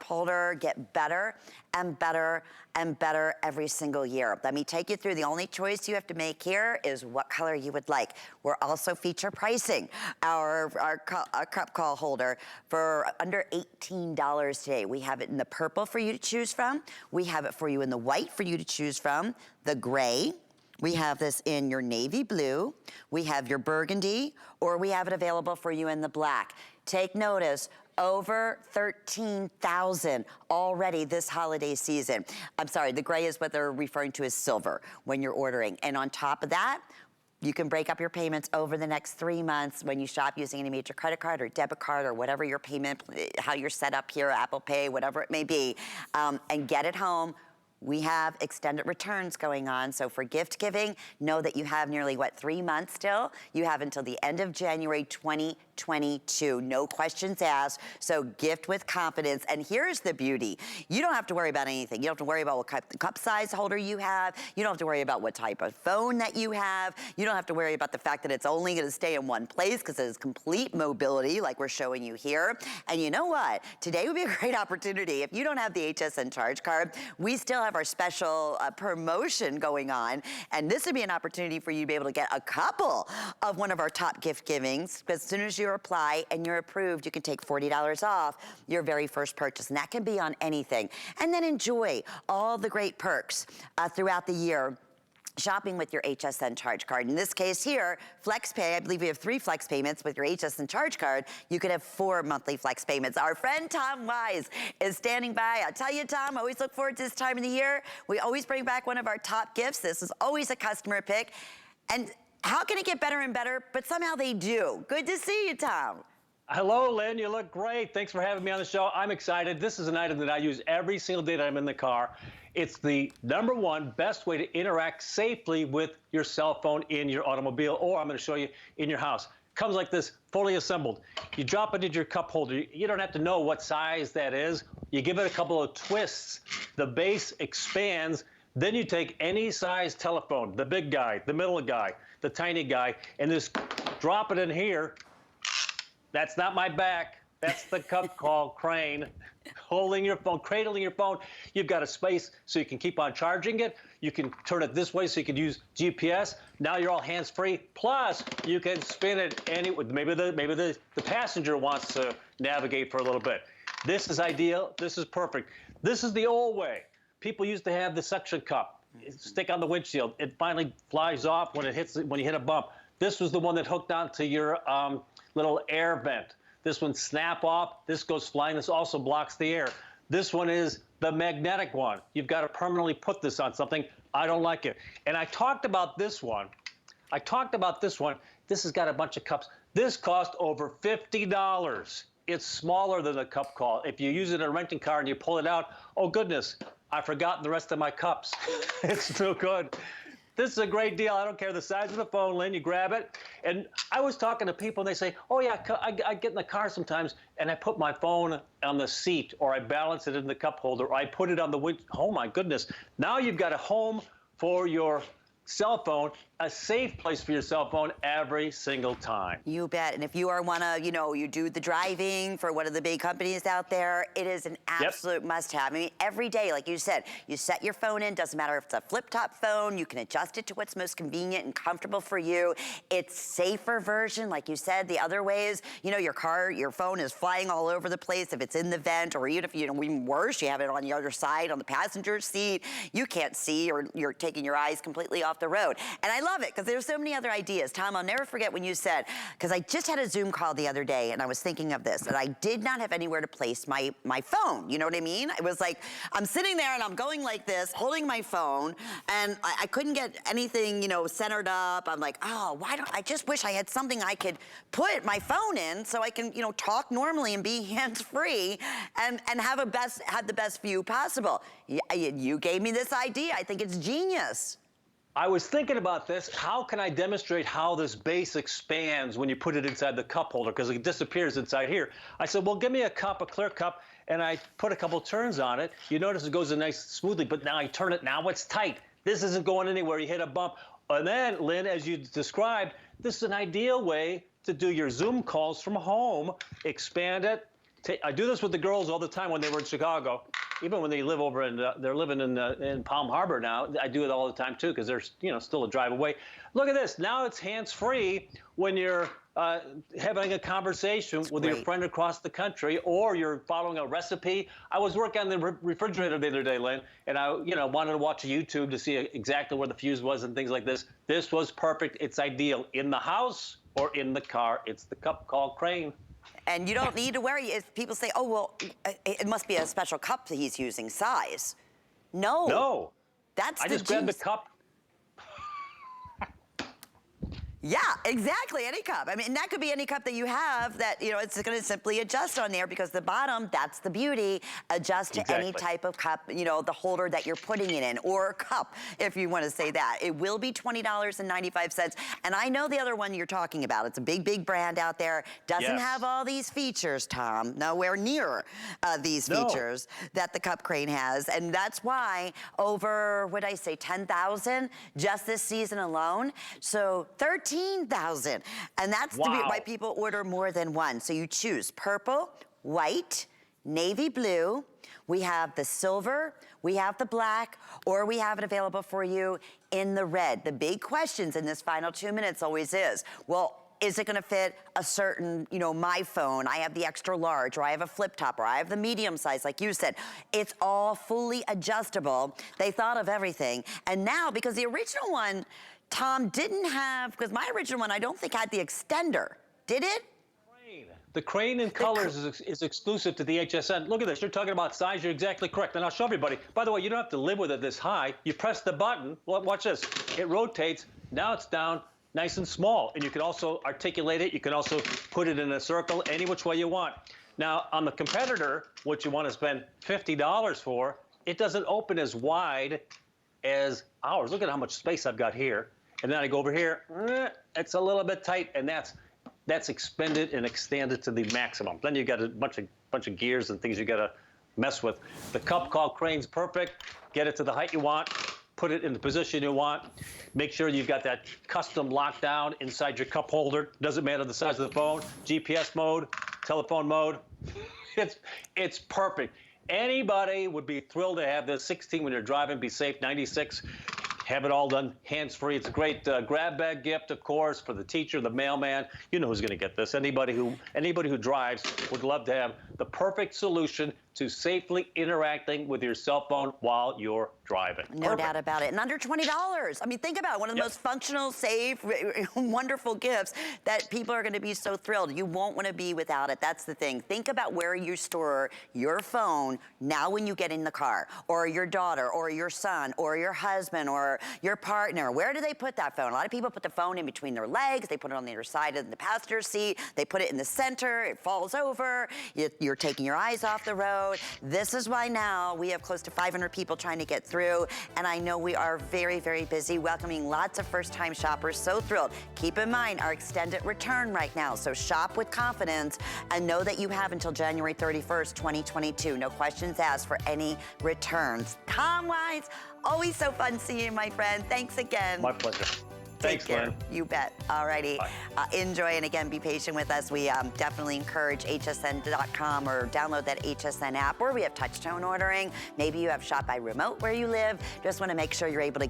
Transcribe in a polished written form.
holder get better and better and better every single year. Let me take you through. The only choice you have to make here is what color you would like. We're also feature pricing our cup call holder for under $18 today. We have it in the purple for you to choose from. We have it for you in the white for you to choose from, the gray. We have this in your navy blue, we have your burgundy, or we have it available for you in the black. Take notice, over 13,000 already this holiday season. I'm sorry, the gray is what they're referring to as silver when you're ordering. And on top of that, you can break up your payments over the next 3 months when you shop using any major credit card or debit card or whatever your payment, how you're set up here, Apple Pay, whatever it may be, and get it home. We have extended returns going on, so for gift giving, know that you have nearly, 3 months still? You have until the end of January 2022. No questions asked, so gift with confidence. And here's the beauty. You don't have to worry about anything. You don't have to worry about what cup size holder you have. You don't have to worry about what type of phone that you have. You don't have to worry about the fact that it's only gonna stay in one place because it is complete mobility like we're showing you here. And you know what? Today would be a great opportunity. If you don't have the HSN charge card, we still have our special promotion going on, and this would be an opportunity for you to be able to get a couple of one of our top gift givings, because as soon as you apply and you're approved, you can take $40 off your very first purchase, and that can be on anything. And then enjoy all the great perks throughout the year shopping with your HSN charge card. In this case here, FlexPay, I believe we have 3 flex payments with your HSN charge card. You could have 4 monthly flex payments. Our friend Tom Wise is standing by. I tell you, Tom, I always look forward to this time of the year. We always bring back one of our top gifts. This is always a customer pick. And how can it get better and better? But somehow they do. Good to see you, Tom. Hello, Lynn. You look great. Thanks for having me on the show. I'm excited. This is an item that I use every single day that I'm in the car. It's the #1 best way to interact safely with your cell phone in your automobile, or I'm going to show you in your house. Comes like this, fully assembled. You drop it into your cup holder. You don't have to know what size that is. You give it a couple of twists. The base expands. Then you take any size telephone, the big guy, the middle guy, the tiny guy, and just drop it in here. That's not my back. That's the cup call crane, holding your phone, cradling your phone. You've got a space so you can keep on charging it. You can turn it this way so you can use GPS. Now you're all hands-free. Plus, you can spin it maybe the passenger wants to navigate for a little bit. This is ideal. This is perfect. This is the old way. People used to have the suction cup. Stick on the windshield. It finally flies off when you hit a bump. This was the one that hooked onto your little air vent. This one snap off, this goes flying, this also blocks the air. This one is the magnetic one. You've got to permanently put this on something. I don't like it. And I talked about this one. This has got a bunch of cups. This cost over $50. It's smaller than the cup call. If you use it in a renting car and you pull it out, oh goodness, I've forgotten the rest of my cups. It's too good. This is a great deal. I don't care the size of the phone, Lynn. You grab it. And I was talking to people, and they say, oh, yeah, I get in the car sometimes, and I put my phone on the seat, or I balance it in the cup holder, or I put it on the window. Oh, my goodness. Now you've got a home for your cell phone, a safe place for your cell phone every single time. You bet. And if you are you do the driving for one of the big companies out there, it is an absolute must-have. I mean, every day, like you said, you set your phone in, doesn't matter if it's a flip-top phone, you can adjust it to what's most convenient and comfortable for you. It's safer version, like you said. The other ways, your phone is flying all over the place if it's in the vent, or even if, even worse, you have it on the other side, on the passenger seat, you can't see, or you're taking your eyes completely off the road. And I love it because there's so many other ideas. Tom, I'll never forget when you said, because I just had a Zoom call the other day and I was thinking of this, and I did not have anywhere to place my phone. You know what I mean? It was like, I'm sitting there and I'm going like this, holding my phone, and I couldn't get anything, centered up. I'm like, oh, I just wish I had something I could put my phone in so I can, talk normally and be hands-free and have the best view possible. You gave me this idea. I think it's genius. I was thinking about this. How can I demonstrate how this base expands when you put it inside the cup holder? Because it disappears inside here. I said, well, give me a clear cup, and I put a couple turns on it. You notice it goes in nice smoothly, but now I turn it. Now it's tight. This isn't going anywhere. You hit a bump. And then, Lynn, as you described, this is an ideal way to do your Zoom calls from home. Expand it, I do this with the girls all the time when they were in Chicago. Even when they live over in, they're living in Palm Harbor now. I do it all the time too because they're still a drive away. Look at this. Now it's hands-free when you're having a conversation with your friend across the country, or you're following a recipe. I was working on the refrigerator the other day, Lynn, and I wanted to watch YouTube to see exactly where the fuse was and things like this. This was perfect. It's ideal in the house or in the car. It's the cup called Crane. And you don't need to worry if people say, oh, well, it must be a special cup that he's using size. No. No. That's I just grabbed the cup. Yeah, exactly, any cup. I mean, and that could be any cup that you have that, it's gonna simply adjust on there because the bottom, that's the beauty, adjust to any type of cup, the holder that you're putting it in, or cup, if you wanna say that. It will be $20.95. And I know the other one you're talking about. It's a big, big brand out there. Doesn't have all these features, Tom, nowhere near these features that the Cup Crane has. And that's why over, what'd I say, 10,000 just this season alone. So 13,000, and that's why people order more than one. So you choose purple, white, navy blue. We have the silver, we have the black, or we have it available for you in the red. The big questions in this final 2 minutes always is, well, is it gonna fit a certain, my phone? I have the extra large, or I have a flip top, or I have the medium size, like you said. It's all fully adjustable. They thought of everything. And now, because the original one, Tom, didn't have, because my original one, I don't think had the extender. Did it? The Crane in colors is exclusive to the HSN. Look at this. You're talking about size. You're exactly correct. And I'll show everybody. By the way, you don't have to live with it this high. You press the button. Watch this. It rotates. Now it's down nice and small. And you can also articulate it. You can also put it in a circle any which way you want. Now, on the competitor, what you want to spend $50 for, it doesn't open as wide as ours. Look at how much space I've got here. And then I go over here, it's a little bit tight, and that's expended and extended to the maximum. Then you've got a bunch of gears and things you got to mess with. The cup called Crane's perfect. Get it to the height you want, put it in the position you want. Make sure you've got that custom lockdown inside your cup holder. Doesn't matter the size of the phone. GPS mode, telephone mode. It's perfect. Anybody would be thrilled to have this. 16 when you're driving, be safe. 96. Have it all done hands-free. It's a great grab bag gift, of course, for the teacher, the mailman. You know who's going to get this. Anybody who drives would love to have the perfect solution to safely interacting with your cell phone while you're driving. No doubt about it. And under $20. I mean, think about it. One of the most functional, safe, wonderful gifts that people are going to be so thrilled. You won't want to be without it. That's the thing. Think about where you store your phone now when you get in the car, or your daughter, or your son, or your husband, or your partner. Where do they put that phone? A lot of people put the phone in between their legs. They put it on the other side of the passenger seat. They put it in the center. It falls over. You're taking your eyes off the road. This is why now we have close to 500 people trying to get through, and I know we are very, very busy welcoming lots of first-time shoppers. So thrilled. Keep in mind our extended return right now, so shop with confidence and know that you have until January 31st, 2022. No questions asked for any returns. Tom Wise, always so fun seeing you, my friend. Thanks again. My pleasure. Thanks, Lynn. You bet. All righty. Enjoy, and again, be patient with us. We definitely encourage hsn.com or download that HSN app, or we have touch tone ordering. Maybe you have shop by remote where you live. Just want to make sure you're able to